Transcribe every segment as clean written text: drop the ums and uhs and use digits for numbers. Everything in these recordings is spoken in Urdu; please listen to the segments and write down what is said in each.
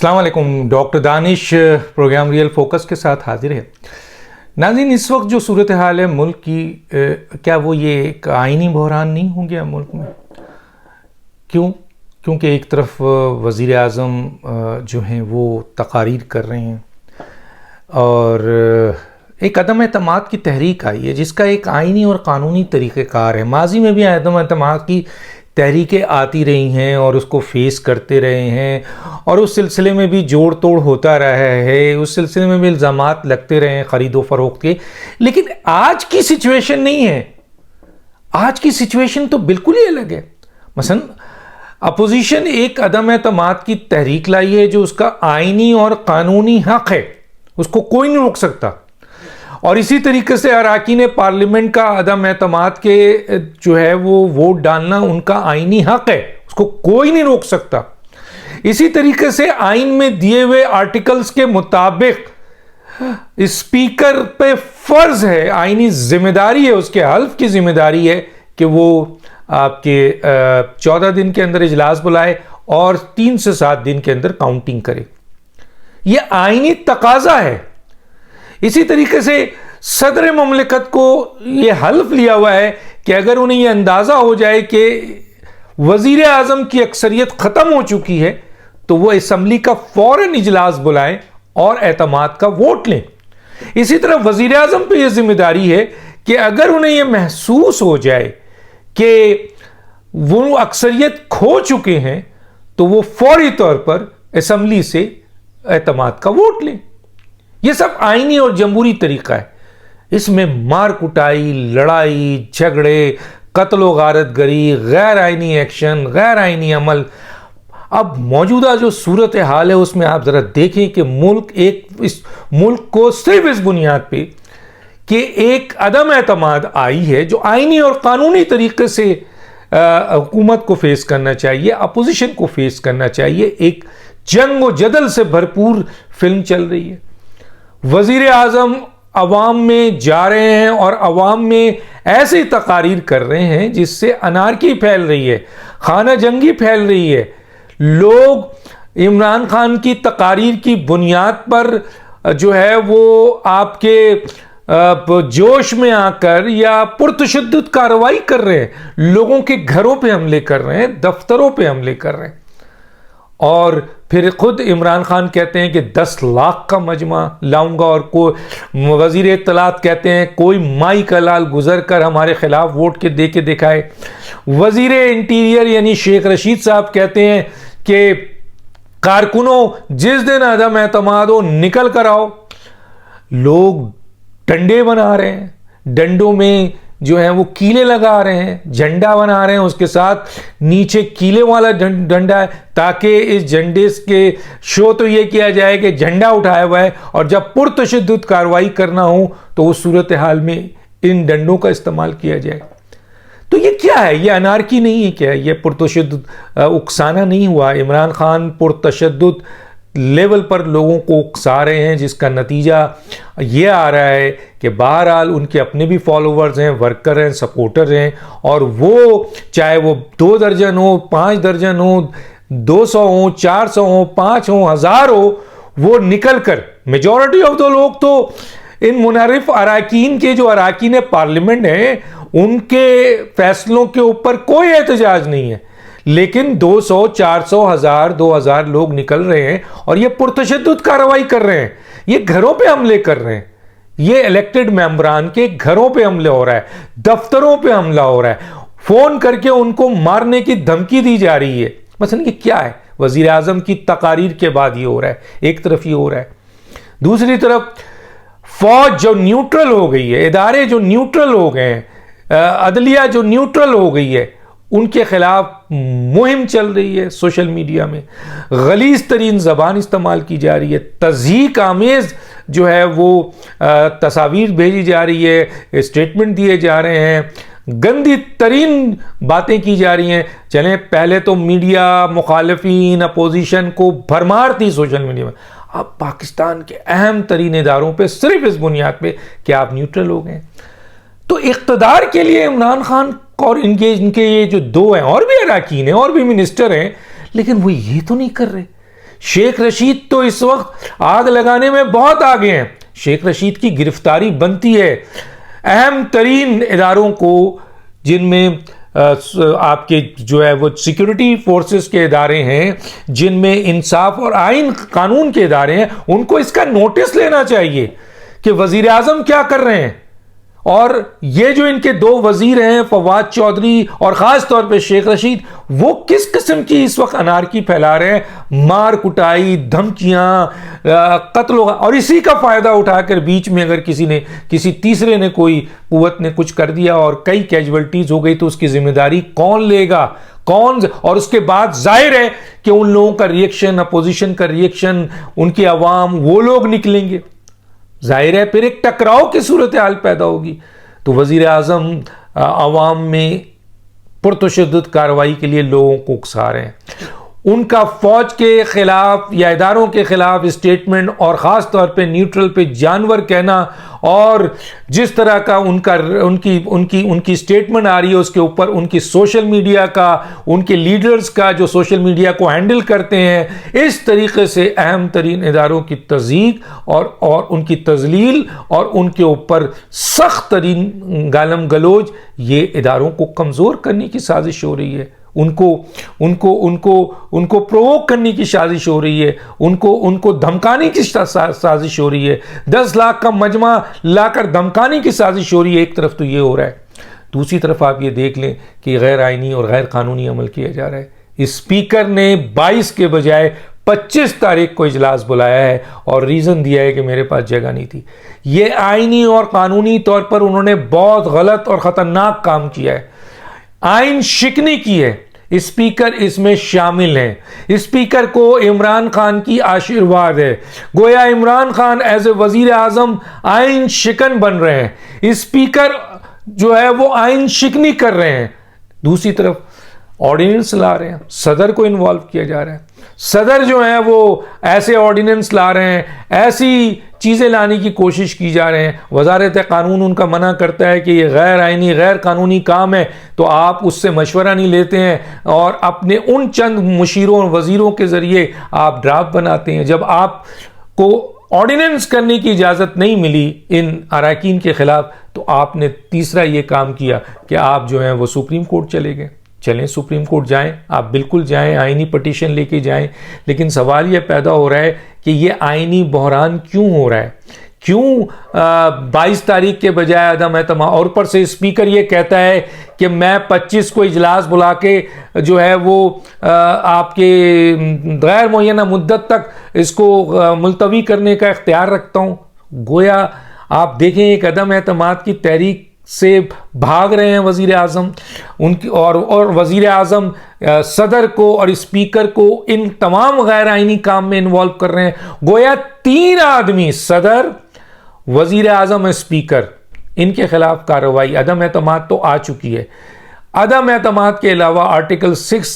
السلام علیکم. ڈاکٹر دانش پروگرام ریئل فوکس کے ساتھ حاضر ہے. ناظرین, اس وقت جو صورتحال ہے ملک کی, کیا وہ یہ ایک آئینی بحران نہیں ہو گیا ملک میں؟ کیونکہ ایک طرف وزیر اعظم جو ہیں وہ تقاریر کر رہے ہیں اور ایک عدم اعتماد کی تحریک آئی ہے جس کا ایک آئینی اور قانونی طریقہ کار ہے. ماضی میں بھی عدم اعتماد کی تحریکیں آتی رہی ہیں اور اس کو فیس کرتے رہے ہیں اور اس سلسلے میں بھی جوڑ توڑ ہوتا رہا ہے, اس سلسلے میں بھی الزامات لگتے رہے ہیں خرید و فروخت کے. لیکن آج کی سچویشن نہیں ہے. آج کی سچویشن تو بالکل ہی الگ ہے. مثلا اپوزیشن ایک عدم اعتماد کی تحریک لائی ہے جو اس کا آئینی اور قانونی حق ہے, اس کو کوئی نہیں روک سکتا. اور اسی طریقے سے اراکین پارلیمنٹ کا عدم اعتماد کے جو ہے وہ ووٹ ڈالنا ان کا آئینی حق ہے, اس کو کوئی نہیں روک سکتا. اسی طریقے سے آئین میں دیے ہوئے آرٹیکلز کے مطابق اسپیکر پہ فرض ہے, آئینی ذمہ داری ہے, اس کے حلف کی ذمہ داری ہے کہ وہ آپ کے 14 دن کے اندر اجلاس بلائے اور 3 سے 7 دن کے اندر کاؤنٹنگ کرے. یہ آئینی تقاضا ہے. اسی طریقے سے صدر مملکت کو یہ حلف لیا ہوا ہے کہ اگر انہیں یہ اندازہ ہو جائے کہ وزیر اعظم کی اکثریت ختم ہو چکی ہے تو وہ اسمبلی کا فوراً اجلاس بلائیں اور اعتماد کا ووٹ لیں. اسی طرح وزیر اعظم پہ یہ ذمہ داری ہے کہ اگر انہیں یہ محسوس ہو جائے کہ وہ اکثریت کھو چکے ہیں تو وہ فوری طور پر اسمبلی سے اعتماد کا ووٹ لیں. یہ سب آئینی اور جمہوری طریقہ ہے. اس میں مار کٹائی, لڑائی جھگڑے, قتل و غارت گری, غیر آئینی ایکشن, غیر آئینی عمل. اب موجودہ جو صورتحال ہے اس میں آپ ذرا دیکھیں کہ اس ملک کو صرف اس بنیاد پہ کہ ایک عدم اعتماد آئی ہے جو آئینی اور قانونی طریقے سے حکومت کو فیس کرنا چاہیے, اپوزیشن کو فیس کرنا چاہیے. ایک جنگ و جدل سے بھرپور فلم چل رہی ہے. وزیر اعظم عوام میں جا رہے ہیں اور عوام میں ایسی تقاریر کر رہے ہیں جس سے انارکی پھیل رہی ہے, خانہ جنگی پھیل رہی ہے. لوگ عمران خان کی تقاریر کی بنیاد پر جو ہے وہ آپ کے جوش میں آ کر یا پرتشدد کارروائی کر رہے ہیں, لوگوں کے گھروں پہ حملے کر رہے ہیں, دفتروں پہ حملے کر رہے ہیں. اور پھر خود عمران خان کہتے ہیں کہ 10 لاکھ کا مجمع لاؤں گا, اور وزیر اطلاعات کہتے ہیں کوئی مائی کا لال گزر کر ہمارے خلاف ووٹ کے دے کے دکھائے. وزیر انٹیریئر یعنی شیخ رشید صاحب کہتے ہیں کہ کارکنوں جس دن عدم اعتماد ہو نکل کر آؤ. لوگ ڈنڈے بنا رہے ہیں, ڈنڈوں میں جو ہے وہ کیلے لگا رہے ہیں, جھنڈا بنا رہے ہیں, اس کے ساتھ نیچے کیلے والا ڈنڈا ہے تاکہ اس جھنڈے کے شو تو یہ کیا جائے کہ جھنڈا اٹھایا ہوا ہے, اور جب پرتشدد کارروائی کرنا ہو تو اس صورتحال میں ان ڈنڈوں کا استعمال کیا جائے. تو یہ کیا ہے؟ یہ انارکی نہیں ہے کیا؟ یہ پرتشدد اکسانا نہیں ہوا. عمران خان پرتشدد لیول پر لوگوں کو اکسا رہے ہیں جس کا نتیجہ یہ آ رہا ہے کہ بہرحال ان کے اپنے بھی فالوورز ہیں, ورکر ہیں, سپورٹر ہیں, اور وہ چاہے وہ 2 درجن ہو, 5 درجن ہو, 200 ہو, 400 ہو, 5 ہو, 1000 ہو, وہ نکل کر میجورٹی آف دو لوگ تو ان منحرف اراکین کے جو اراکین پارلیمنٹ ہیں ان کے فیصلوں کے اوپر کوئی احتجاج نہیں ہے, لیکن 200, 400, 1000, 2000 لوگ نکل رہے ہیں اور یہ پرتشدد کارروائی کر رہے ہیں. یہ گھروں پہ حملے کر رہے ہیں, یہ الیکٹڈ ممبران کے گھروں پہ حملہ ہو رہا ہے, دفتروں پہ حملہ ہو رہا ہے, فون کر کے ان کو مارنے کی دھمکی دی جا رہی ہے. مثلا یہ کیا ہے؟ وزیر اعظم کی تقاریر کے بعد یہ ہو رہا ہے. ایک طرف یہ ہو رہا ہے, دوسری طرف فوج جو نیوٹرل ہو گئی ہے, ادارے جو نیوٹرل ہو گئے ہیں, عدلیہ جو نیوٹرل ہو گئی ہے, ان کے خلاف مہم چل رہی ہے. سوشل میڈیا میں غلیظ ترین زبان استعمال کی جا رہی ہے, تضحیک آمیز جو ہے وہ تصاویر بھیجی جا رہی ہے, اسٹیٹمنٹ دیے جا رہے ہیں, گندی ترین باتیں کی جا رہی ہیں. چلیں پہلے تو میڈیا مخالفین اپوزیشن کو بھرمار تھی سوشل میڈیا میں, اب پاکستان کے اہم ترین اداروں پہ صرف اس بنیاد پہ کہ آپ نیوٹرل ہو گئے. تو اقتدار کے لیے عمران خان اور ان کے یہ جو 2 ہیں, اور بھی اراکین ہیں اور بھی منسٹر ہیں, لیکن وہ یہ تو نہیں کر رہے. شیخ رشید تو اس وقت آگ لگانے میں بہت آگے ہیں. شیخ رشید کی گرفتاری بنتی ہے اہم ترین اداروں کو، جن میں آپ کے جو ہے وہ سیکیورٹی فورسز کے ادارے ہیں، جن میں انصاف اور آئین قانون کے ادارے ہیں. ان کو اس کا نوٹس لینا چاہیے کہ وزیر اعظم کیا کر رہے ہیں. اور یہ جو ان کے دو وزیر ہیں فواد چودھری اور خاص طور پہ شیخ رشید، وہ کس قسم کی اس وقت انارکی پھیلا رہے ہیں، مار کٹائی، دھمکیاں، قتل، اور اسی کا فائدہ اٹھا کر بیچ میں اگر کسی تیسرے نے، کوئی قوت نے کچھ کر دیا اور کئی کیجویلٹیز ہو گئی تو اس کی ذمہ داری کون لے گا؟ اور اس کے بعد ظاہر ہے کہ ان لوگوں کا ریئیکشن، اپوزیشن کا ریئیکشن، ان کے عوام، وہ لوگ نکلیں گے. ظاہر ہے پھر ایک ٹکراؤ کی صورتحال پیدا ہوگی. تو وزیر اعظم عوام میں پرتشدد کارروائی کے لیے لوگوں کو اکسا رہے ہیں. ان کا فوج کے خلاف یا اداروں کے خلاف اسٹیٹمنٹ، اور خاص طور پہ نیوٹرل پہ جانور کہنا، اور جس طرح کا ان کی اسٹیٹمنٹ آ رہی ہے اس کے اوپر ان کی سوشل میڈیا کا، ان کے لیڈرز کا جو سوشل میڈیا کو ہینڈل کرتے ہیں، اس طریقے سے اہم ترین اداروں کی تضییق اور ان کی تذلیل اور ان کے اوپر سخت ترین گالم گلوچ، یہ اداروں کو کمزور کرنے کی سازش ہو رہی ہے. ان کو پرووک کرنے کی سازش ہو رہی ہے، ان کو دھمکانے کی سازش ہو رہی ہے، 10 لاکھ کا مجمع لا کر دھمکانے کی سازش ہو رہی ہے. ایک طرف تو یہ ہو رہا ہے، دوسری طرف آپ یہ دیکھ لیں کہ غیر آئینی اور غیر قانونی عمل کیا جا رہا ہے. اسپیکر نے 22 کے بجائے 25 تاریخ کو اجلاس بلایا ہے اور ریزن دیا ہے کہ میرے پاس جگہ نہیں تھی. یہ آئینی اور قانونی طور پر انہوں نے بہت غلط اور خطرناک کام کیا ہے، آئین شکنی کی ہے. اسپیکر اس میں شامل ہیں. اسپیکر کو عمران خان کی آشیرواد ہے، گویا عمران خان ایز اے وزیر اعظم آئین شکن بن رہے ہیں. اسپیکر جو ہے وہ آئین شکنی کر رہے ہیں. دوسری طرف آرڈیننس لا رہے ہیں، صدر کو انوالو کیا جا رہا ہے. صدر جو ہیں وہ ایسے آرڈیننس لا رہے ہیں، ایسی چیزیں لانے کی کوشش کی جا رہے ہیں. وزارت قانون ان کا منع کرتا ہے کہ یہ غیر آئینی غیر قانونی کام ہے، تو آپ اس سے مشورہ نہیں لیتے ہیں اور اپنے ان چند مشیروں اور وزیروں کے ذریعے آپ ڈرافٹ بناتے ہیں. جب آپ کو آرڈیننس کرنے کی اجازت نہیں ملی ان اراکین کے خلاف، تو آپ نے تیسرا یہ کام کیا کہ آپ جو ہیں وہ سپریم کورٹ چلے گئے. چلیں سپریم کورٹ جائیں، آپ بالکل جائیں، آئینی پٹیشن لے کے جائیں. لیکن سوال یہ پیدا ہو رہا ہے کہ یہ آئینی بحران کیوں ہو رہا ہے؟ کیوں 22 تاریخ کے بجائے عدم اعتماد؟ اور اوپر سے اسپیکر یہ کہتا ہے کہ میں 25 کو اجلاس بلا کے جو ہے وہ آپ کے غیر معینہ مدت تک اس کو ملتوی کرنے کا اختیار رکھتا ہوں. گویا آپ دیکھیں ایک عدم اعتماد کی تحریک سے بھاگ رہے ہیں وزیر اعظم، ان کی اور وزیر اعظم صدر کو اور اسپیکر کو ان تمام غیر آئینی کام میں انوالو کر رہے ہیں. گویا 3 آدمی، صدر، وزیر اعظم، اسپیکر، ان کے خلاف کارروائی. عدم اعتماد تو آ چکی ہے. عدم اعتماد کے علاوہ آرٹیکل 6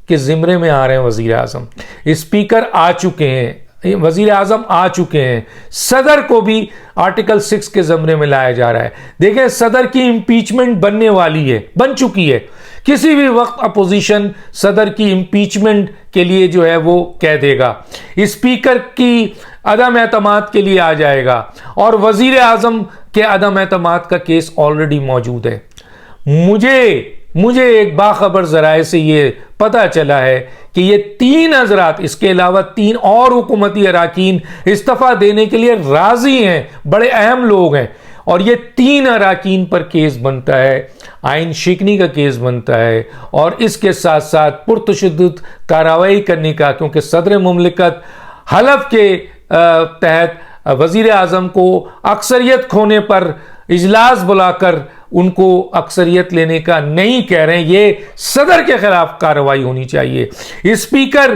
کے زمرے میں آ رہے ہیں وزیر اعظم، اسپیکر آ چکے ہیں، وزیر اعظم آ چکے ہیں، صدر کو بھی آرٹیکل 6 کے زمرے میں لایا جا رہا ہے. دیکھیں صدر کی امپیچمنٹ بننے والی ہے، بن چکی ہے. کسی بھی وقت اپوزیشن صدر کی امپیچمنٹ کے لیے جو ہے وہ کہہ دے گا، اسپیکر کی عدم اعتماد کے لیے آ جائے گا، اور وزیر اعظم کے عدم اعتماد کا کیس آلریڈی موجود ہے. مجھے ایک باخبر ذرائع سے یہ پتہ چلا ہے کہ یہ 3 حضرات، اس کے علاوہ 3 اور حکومتی اراکین استعفیٰ دینے کے لیے راضی ہیں، بڑے اہم لوگ ہیں. اور یہ 3 اراکین پر کیس بنتا ہے، آئین شکنی کا کیس بنتا ہے، اور اس کے ساتھ ساتھ پرتشدد کارروائی کرنے کا، کیونکہ صدر مملکت حلف کے تحت وزیر اعظم کو اکثریت کھونے پر اجلاس بلا کر ان کو اکثریت لینے کا نہیں کہہ رہے ہیں. یہ صدر کے خلاف کارروائی ہونی چاہیے. اسپیکر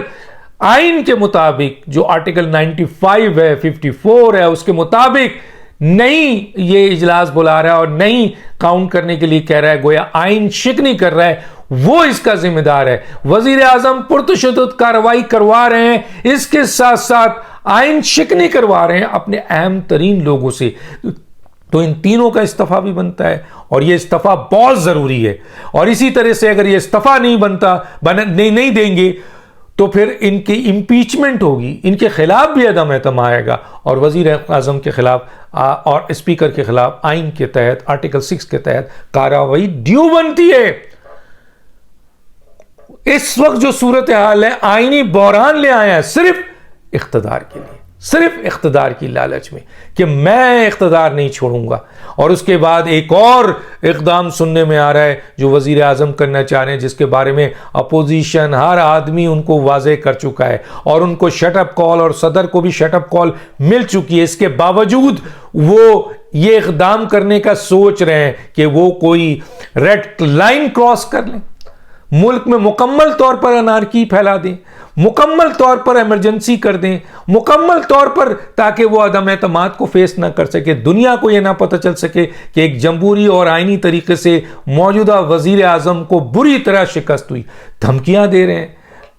آئین کے مطابق جو آرٹیکل 95 ہے، 54 ہے، اس کے مطابق نہیں یہ اجلاس بلا رہا ہے اور نہیں کاؤنٹ کرنے کے لیے کہہ رہا ہے، گویا آئین شکنی کر رہا ہے. وہ اس کا ذمہ دار ہے. وزیر اعظم پرتشدد کارروائی کروا رہے ہیں، اس کے ساتھ ساتھ آئین شکنی کروا رہے ہیں اپنے اہم ترین لوگوں سے. تو ان تینوں کا استعفیٰ بھی بنتا ہے، اور یہ استعفیٰ بہت ضروری ہے. اور اسی طرح سے اگر یہ استعفیٰ نہیں دیں گے تو پھر ان کی امپیچمنٹ ہوگی، ان کے خلاف بھی عدم اعتماد آئے گا، اور وزیر اعظم کے خلاف اور اسپیکر کے خلاف آئین کے تحت آرٹیکل 6 کے تحت کارروائی ڈیو بنتی ہے۔ اس وقت جو صورتحال ہے، آئینی بحران لے آیا ہے صرف اقتدار کے لیے، صرف اقتدار کی لالچ میں کہ میں اقتدار نہیں چھوڑوں گا۔ اور اس کے بعد ایک اور اقدام سننے میں آ رہا ہے جو وزیر اعظم کرنا چاہ رہے ہیں، جس کے بارے میں اپوزیشن ہر آدمی ان کو واضح کر چکا ہے، اور ان کو شٹ اپ کال، اور صدر کو بھی شٹ اپ کال مل چکی ہے۔ اس کے باوجود وہ یہ اقدام کرنے کا سوچ رہے ہیں کہ وہ کوئی ریڈ لائن کراس کر لیں، ملک میں مکمل طور پر انارکی پھیلا دیں، مکمل طور پر ایمرجنسی کر دیں، مکمل طور پر، تاکہ وہ عدم اعتماد کو فیس نہ کر سکے، دنیا کو یہ نہ پتہ چل سکے کہ ایک جمہوری اور آئینی طریقے سے موجودہ وزیر اعظم کو بری طرح شکست ہوئی۔ دھمکیاں دے رہے ہیں،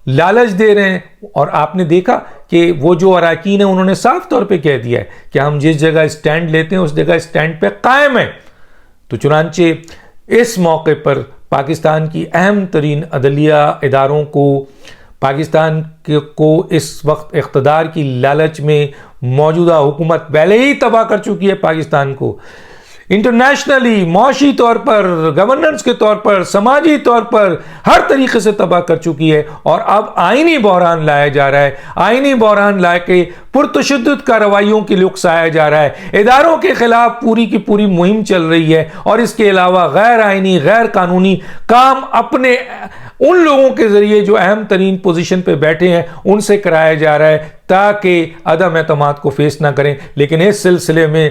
لالچ دے رہے ہیں، اور آپ نے دیکھا کہ وہ جو اراکین ہیں انہوں نے صاف طور پہ کہہ دیا ہے کہ ہم جس جگہ اسٹینڈ لیتے ہیں اس جگہ اسٹینڈ پہ قائم ہیں۔ تو چنانچہ اس موقع پر پاکستان کی اہم ترین عدلیہ اداروں کو، پاکستان کو اس وقت اقتدار کی لالچ میں موجودہ حکومت پہلے ہی تباہ کر چکی ہے، پاکستان کو انٹرنیشنلی، معاشی طور پر، گورننس کے طور پر، سماجی طور پر ہر طریقے سے تباہ کر چکی ہے، اور اب آئینی بحران لایا جا رہا ہے۔ آئینی بحران لا کے پرتشدد کارروائیوں کی لک سایا جا رہا ہے، اداروں کے خلاف پوری کی پوری مہم چل رہی ہے، اور اس کے علاوہ غیر آئینی، غیر قانونی کام اپنے ان لوگوں کے ذریعے جو اہم ترین پوزیشن پہ بیٹھے ہیں ان سے کرایا جا رہا ہے تاکہ عدم اعتماد کو فیس نہ کریں۔ لیکن اس سلسلے میں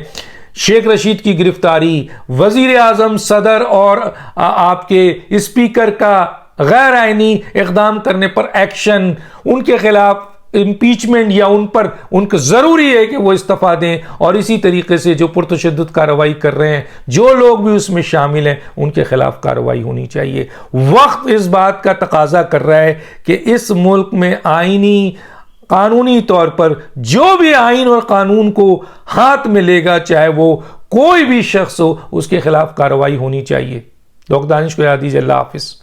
شیخ رشید کی گرفتاری، وزیر اعظم، صدر اور آپ کے اسپیکر کا غیر آئینی اقدام کرنے پر ایکشن، ان کے خلاف امپیچمنٹ، یا ان کو ضروری ہے کہ وہ استعفیٰ دیں، اور اسی طریقے سے جو پرتشدد کارروائی کر رہے ہیں، جو لوگ بھی اس میں شامل ہیں، ان کے خلاف کارروائی ہونی چاہیے۔ وقت اس بات کا تقاضا کر رہا ہے کہ اس ملک میں آئینی، قانونی طور پر جو بھی آئین اور قانون کو ہاتھ میں لے گا، چاہے وہ کوئی بھی شخص ہو، اس کے خلاف کارروائی ہونی چاہیے۔ ڈاکٹر دانش کو یاد دیجیے۔ اللہ حافظ۔